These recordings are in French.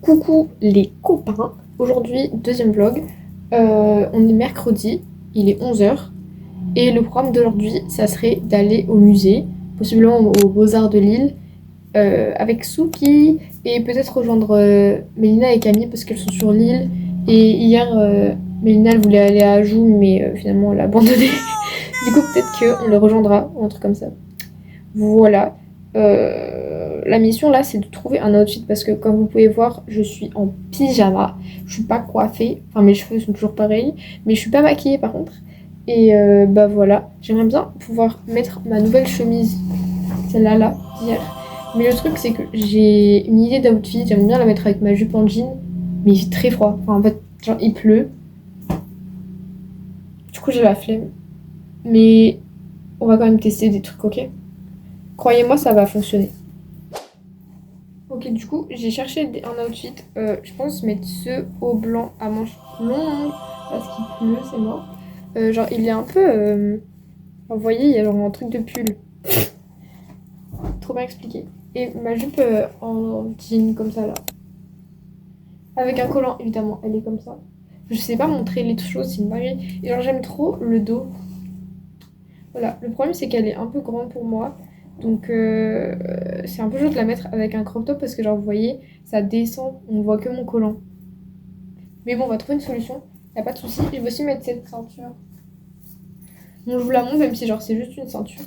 Coucou les copains, aujourd'hui deuxième vlog, on est mercredi, il est 11h et le programme d'aujourd'hui ça serait d'aller au musée, possiblement aux Beaux-Arts de Lille, avec Souki et peut-être rejoindre Mélina et Camille parce qu'elles sont sur Lille et hier Mélina elle voulait aller à Ajoux mais finalement elle a abandonné, du coup peut-être qu'on les rejoindra ou un truc comme ça. Voilà. La mission là c'est de trouver un outfit parce que comme vous pouvez voir je suis en pyjama, je suis pas coiffée, enfin mes cheveux sont toujours pareils mais je suis pas maquillée par contre et bah voilà, j'aimerais bien pouvoir mettre ma nouvelle chemise, celle-là là d'hier, mais le truc c'est que j'ai une idée d'outfit, j'aimerais bien la mettre avec ma jupe en jean mais il fait très froid, enfin en fait genre il pleut, du coup j'ai la flemme mais on va quand même tester des trucs, ok? Croyez-moi ça va fonctionner. Ok, du coup, j'ai cherché un outfit. Je pense mettre ce haut blanc à manches longues parce qu'il pleut, c'est mort. Genre, il est un peu. Vous voyez, il y a genre un truc de pull. Trop bien expliqué. Et ma jupe en jean, comme ça là. Avec un collant, évidemment, elle est comme ça. Je sais pas montrer les choses, c'est une dinguerie. Et genre, j'aime trop le dos. Voilà, le problème c'est qu'elle est un peu grande pour moi. Donc c'est un peu chaud de la mettre avec un crop top parce que genre vous voyez, ça descend, on voit que mon collant. Mais bon, on va trouver une solution, y a pas de souci. Je vais aussi mettre cette ceinture. Bon, je vous la montre même si genre c'est juste une ceinture.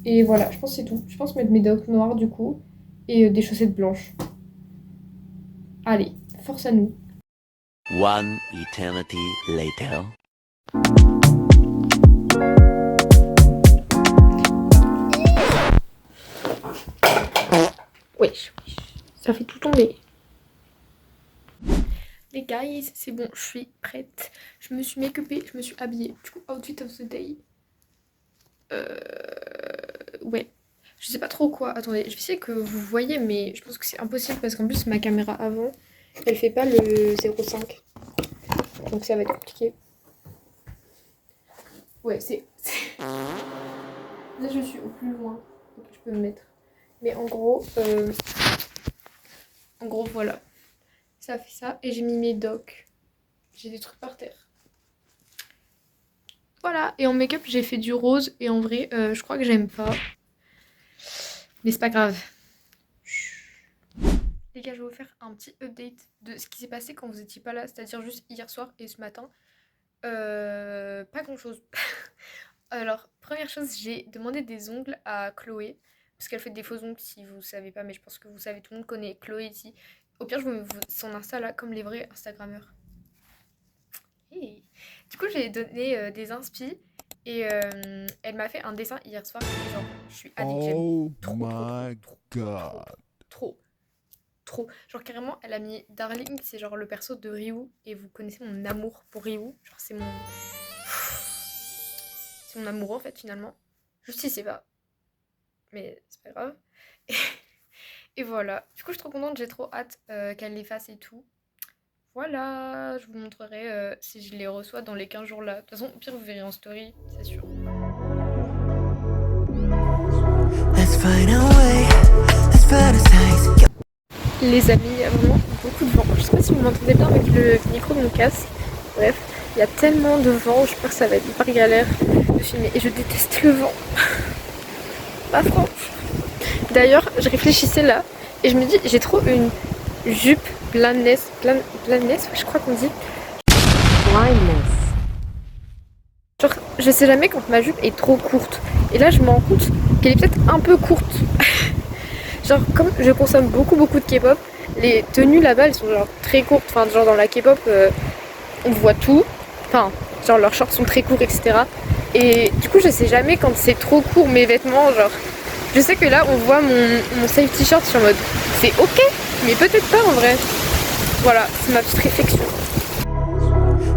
Et voilà, je pense que c'est tout. Je pense mettre mes docks noirs du coup et des chaussettes blanches. Allez, force à nous. One eternity later. Wesh, ça fait tout tomber. Les guys, c'est bon, je suis prête. Je me suis make-upée, je me suis habillée. Du coup, outfit of the day. Ouais. Je sais pas trop quoi. Attendez, je vais essayer que vous voyez, mais je pense que c'est impossible parce qu'en plus, ma caméra avant, elle fait pas le 0,5. Donc ça va être compliqué. Ouais, c'est... Là, je suis au plus loin. Donc je peux me mettre. Mais en gros, voilà. Ça fait ça. Et j'ai mis mes docks. J'ai des trucs par terre. Voilà. Et en make-up, j'ai fait du rose. Et en vrai, je crois que j'aime pas. Mais c'est pas grave. Les gars, je vais vous faire un petit update de ce qui s'est passé quand vous étiez pas là. C'est-à-dire juste hier soir et ce matin. Pas grand-chose. Alors, première chose, j'ai demandé des ongles à Chloé. Parce qu'elle fait des faux ongles si vous savez pas. Mais je pense que vous savez, tout le monde connaît Chloé ici. Au pire, je vous mets son Insta là, comme les vrais Instagrammeurs. Hey. Du coup, j'ai donné des inspi. Et elle m'a fait un dessin hier soir. Et genre, je suis addict. Oh trop, my trop, god. trop. Genre, carrément, elle a mis Darling. C'est genre le perso de Ryu. Et vous connaissez mon amour pour Ryu. Genre, c'est mon... C'est mon amour en fait, finalement. Juste si c'est pas. Mais c'est pas grave. Et voilà. Du coup, je suis trop contente. J'ai trop hâte qu'elle les fasse et tout. Voilà, je vous montrerai si je les reçois dans les 15 jours là. De toute façon, au pire, vous verrez en story, c'est sûr. Les amis, il y a vraiment beaucoup de vent. Je sais pas si vous m'entendez bien avec le micro de mon casque. Bref, il y a tellement de vent, je pense que ça va être hyper galère de filmer. Et je déteste le vent. Pas franchement. D'ailleurs, je réfléchissais là et je me dis, j'ai trop une jupe blindness, je crois qu'on dit. Blindness. Genre, je sais jamais quand ma jupe est trop courte. Et là, je me rends compte qu'elle est peut-être un peu courte. Genre, comme je consomme beaucoup de K-pop, les tenues là-bas, elles sont genre très courtes. Enfin, genre dans la K-pop, on voit tout. Enfin, genre leurs shorts sont très courts, etc. Et du coup, je sais jamais quand c'est trop court mes vêtements. Genre, je sais que là, on voit mon safety short sur mode. C'est ok, mais peut-être pas en vrai. Voilà, c'est ma petite réflexion.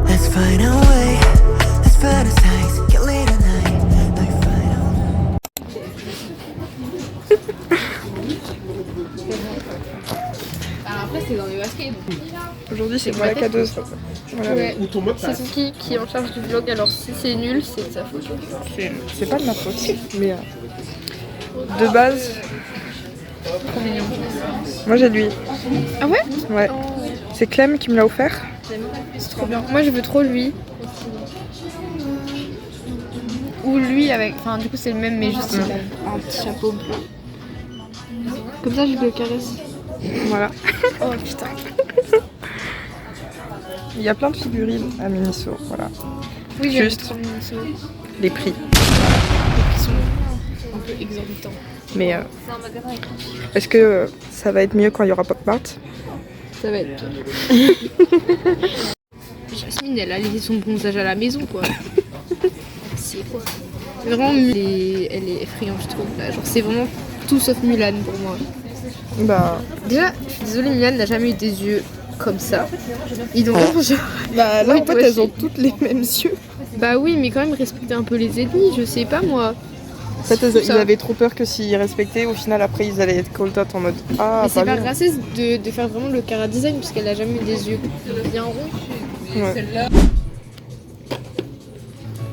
Let's find a way, let's fantasize, get late at night, like après c'est dans les baskets. Aujourd'hui c'est moi la cadeuse. Voilà. Ouais. C'est Suki qui est en charge du vlog, alors si c'est nul, c'est de sa faute. C'est pas de ma faute, mais de base Trop mignon. Moi j'ai lui. Ah ouais? Ouais. C'est Clem qui me l'a offert. C'est trop bien. Moi je veux trop lui. Ou lui avec. Enfin, du coup, c'est le même, mais juste il a un petit chapeau bleu. Comme ça, je le caresse. Voilà. Oh putain. Il y a plein de figurines à Miniso. Voilà. Oui, Juste les prix. Qui sont un peu exorbitants. Mais est-ce que ça va être mieux quand il y aura Pop Mart? Ça va être pire. Jasmine, elle a laissé son bronzage à la maison, quoi. C'est quoi? Vraiment, elle est effrayante, je trouve. Là. Genre, c'est vraiment tout sauf Mulan pour moi. Bah, Déjà, je suis désolée, Mulan n'a jamais eu des yeux comme ça. Ils ont vraiment genre... là Ouais, en fait toi, elles ont toutes les mêmes yeux. Bah oui, mais quand même respecter un peu les ennemis, je sais pas moi. En fait ils avaient trop peur que s'ils respectaient, au final après ils allaient être called out en mode ah Mais c'est pas bien. raciste de faire vraiment le cara design parce qu'elle a jamais eu des yeux bien ronds. Ouais.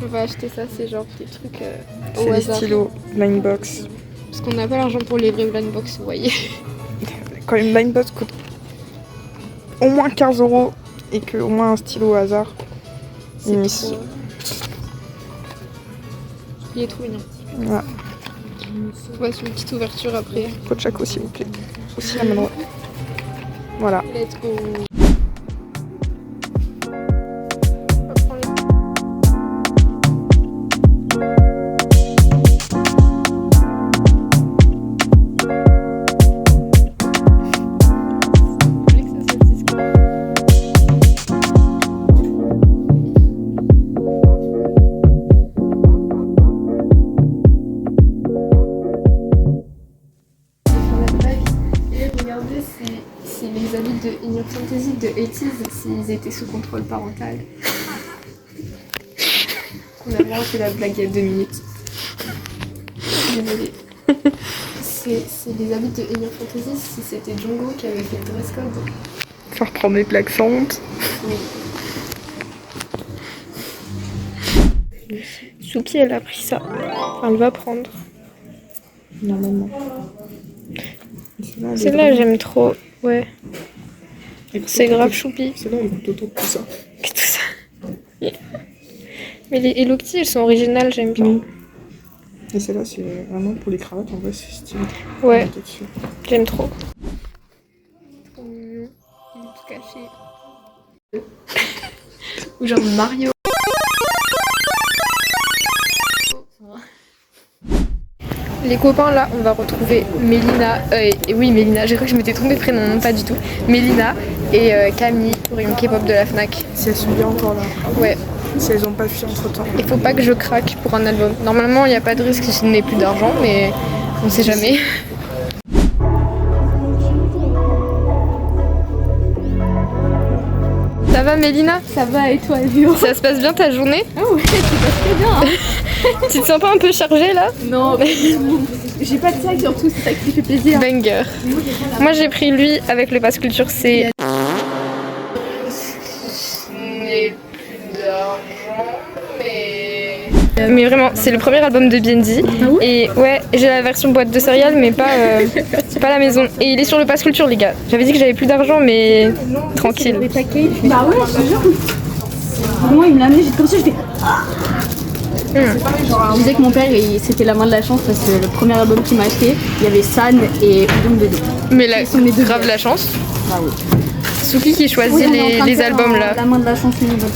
On va acheter ça, c'est genre des trucs au C'est des hasard. stylos blind box. Parce qu'on n'a pas l'argent pour les vrais blind box, vous voyez. Quand une blind box coûte au moins 15 € et que au moins un stylo au hasard. C'est Miniso. trop... Il est trop mignon. Voilà. On va sur une petite ouverture après. Pochaco s'il vous plaît. Aussi la main droite. Voilà. Let's go. C'est les amis de In Your Fantasy de 80s s'ils étaient sous contrôle parental. On a vraiment fait la blague il y a 2 minutes. Désolée. C'est les amis de In Your Fantasy si c'était Jungkook qui avait fait le dress code. Ça reprend des plaques sans honte. Oui. Souki elle a pris ça. Elle va prendre. Normalement. Celle-là j'aime trop. Ouais. C'est grave choupi. Celle-là elle coûte autant que ça. Que tout ça. Mais les Hello Kitty elles sont originales, j'aime bien. Et celle-là c'est vraiment pour les cravates, en vrai c'est stylé. Ouais, j'aime trop. Trop mignon. Il est tout caché. Ou genre Mario. Les copains là, on va retrouver Mélina, et oui Mélina, j'ai cru que je m'étais trompée de prénom, non pas du tout. Mélina et Camille, rayon K-pop de la Fnac. Si elles sont bien encore là. Ouais, Si elles ont pas fui entre temps. il faut pas que je craque pour un album. Normalement il n'y a pas de risque si je n'ai plus d'argent, mais on sait jamais. Ça va Mélina? Ça va et toi, Léo? Ça se passe bien ta journée? Ah ouais, ça passe très bien. Hein. Tu te sens pas un peu chargée là? Non, j'ai pas de sac surtout, c'est ça qui fait plaisir. Banger. Moi j'ai pris lui avec le pass culture C. Mais vraiment, c'est le premier album de BND. Et ouais, j'ai la version boîte de céréales, mais pas la maison. Et il est sur le pass culture, les gars. J'avais dit que j'avais plus d'argent, mais tranquille. Bah ouais, je te jure. Moi, il me l'a amené, j'étais comme ça, je fais. Je disais que mon père, c'était la main de la chance parce que le premier album qu'il m'a acheté, il y avait San et Udon Dedo. Mais là, grave la chance. Bah oui. Souki qui choisit Oui, on est en train de les faire albums là. La main de la chance, une bonne chance.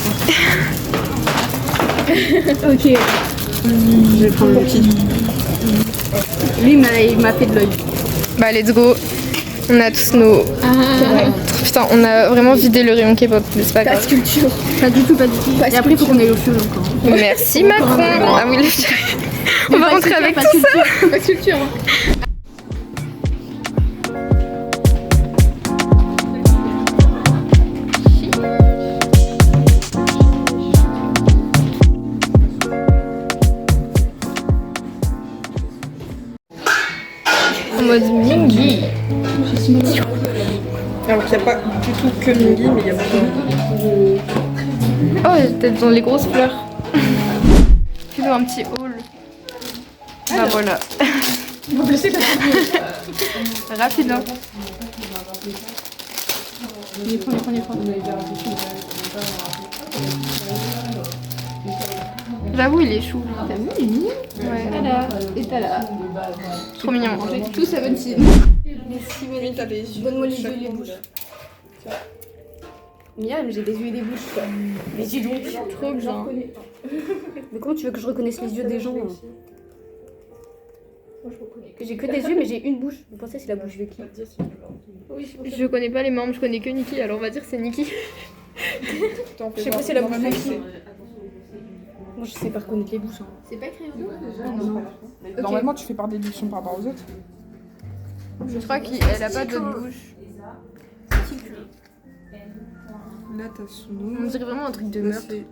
Ok. Je vais prendre le petit. Lui, il m'a fait de l'œil. Bah let's go. On a tous nos... Putain, on a vraiment vidé le rayon K-pop, mais c'est pas grave. Culture. Pas du tout, pas du tout. Et après, il faut qu'on aille au feu encore. Merci Macron. Ah oui, on va rentrer avec tout ça. Pas culture. En mode Mingy. Alors qu'il n'y a pas du tout que Mingy, mais il y a beaucoup. Oh, peut-être dans les grosses fleurs. Plutôt un petit haul. Ah voilà. Rapide, hein. Les prends. J'avoue, il est chou. T'as vu, il est mignon. Ouais. Voilà. Et t'as là. Trop mignon. Tout ça bonne team. Oui, t'as les yeux. Donne-moi les yeux et les bouches. Miam, j'ai des yeux et des bouches. Quoi. Mais dis donc, Trop bien. mais comment tu veux que je reconnaisse les yeux des gens hein? J'ai que des yeux, mais j'ai une bouche. Vous pensez c'est la bouche de qui? Je connais pas les membres, je connais que Nikki, alors on va dire que c'est Nikki. Je sais pas si c'est la bouche de qui. Moi je sais pas reconnaître les bouches. Hein. C'est pas écrit Non. Normalement, tu fais par déduction par rapport aux autres. Je crois qu'elle a pas d'autre bouche. Là, t'as son On nom. dirait vraiment un truc de Là, meurtre. c'est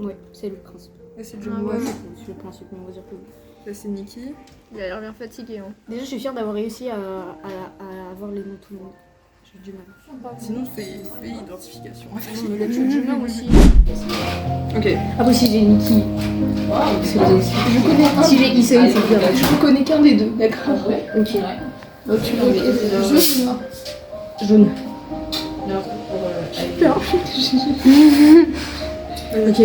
Ouais, c'est le principe. là, c'est Ah John ouais. Wash. C'est le principe, mais on va dire que oui. Là, c'est Nikki. Il a l'air bien fatigué. Hein. Déjà, je suis fière d'avoir réussi à avoir les noms de tout le monde. J'ai du mal. Sinon, fais identification. Non, mais là, tu as du mal aussi. Ok. Ah, bah si j'ai Nikki. C'est les aussi. Je connais. Si j'ai Issei, c'est bien. Je ne connais qu'un des deux, d'accord. Ok. Donc tu veux jaune. Jaune. Ok.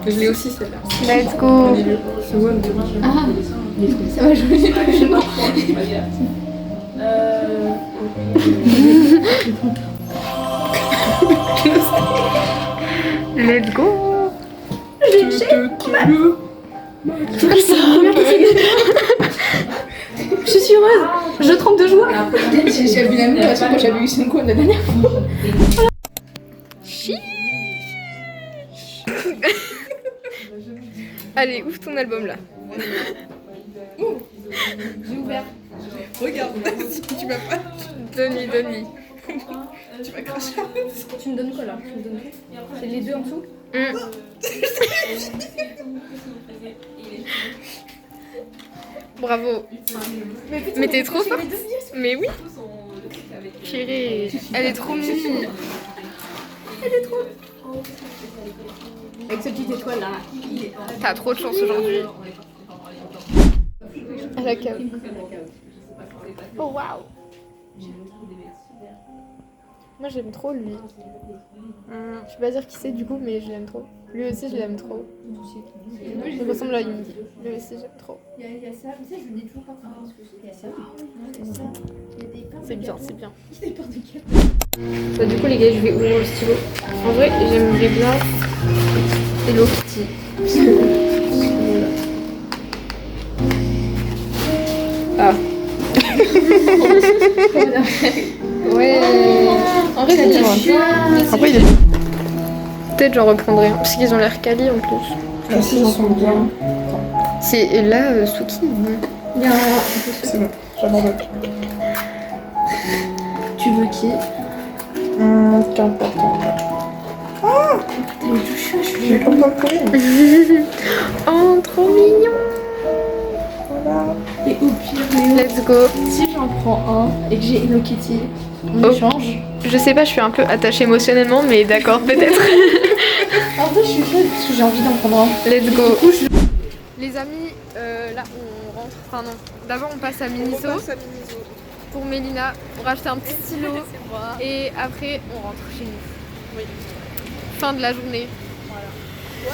Je l'ai aussi, celle-là. Let's go. Ah, ça va, je me dis pas que je non. Let's go. Je suis heureuse. Je trempe de joie. J'ai vu la même façon quand j'avais eu Senko la dernière fois. Allez, ouvre ton album là. J'ai ouvert. Regarde, si tu vas pas, Donne-lui. tu vas cracher. Tu me donnes quoi là? Tu me donnes quoi? C'est les deux en dessous? Bravo. Mais t'es trop forte. Mais oui. Chérie, elle est trop mignonne. Avec cette petite étoile là. T'as trop de chance aujourd'hui. À la cave. Oh waouh. Moi j'aime trop lui. Je peux pas dire qui c'est du coup, mais je l'aime trop. Lui aussi je l'aime trop. Il ressemble à Yindy. Lui aussi j'aime trop. Il y a ça, mais ça je le dis toujours quand on parce que il y a ça. C'est bien, c'est bien. Bah, du coup les gars, je vais ouvrir le stylo. En vrai, j'aimerais bien Hello Kitty. Ah. Ouais. En vrai, c'est bien. Après, il est. Peut-être j'en reprendrai un, parce qu'ils ont l'air quali en plus. Ils sont bien. C'est là, Suki. C'est bon, j'abandonne. Tu veux qui? Qu'importe. Ah! J'ai comme dans le courrier. Oh, trop mignon. Voilà. Et au pire, Let's go. si j'en prends un et que j'ai Hello Kitty, on Oh. échange. Je sais pas, je suis un peu attachée émotionnellement, mais d'accord, peut-être. En vrai, je suis chaude parce que j'ai envie d'en prendre un. Let's go. Les amis, là on rentre. Enfin non. D'abord on passe à Miniso pour Mélina pour acheter un petit stylo. Et après on rentre chez nous. Fin de la journée.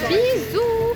Bisous.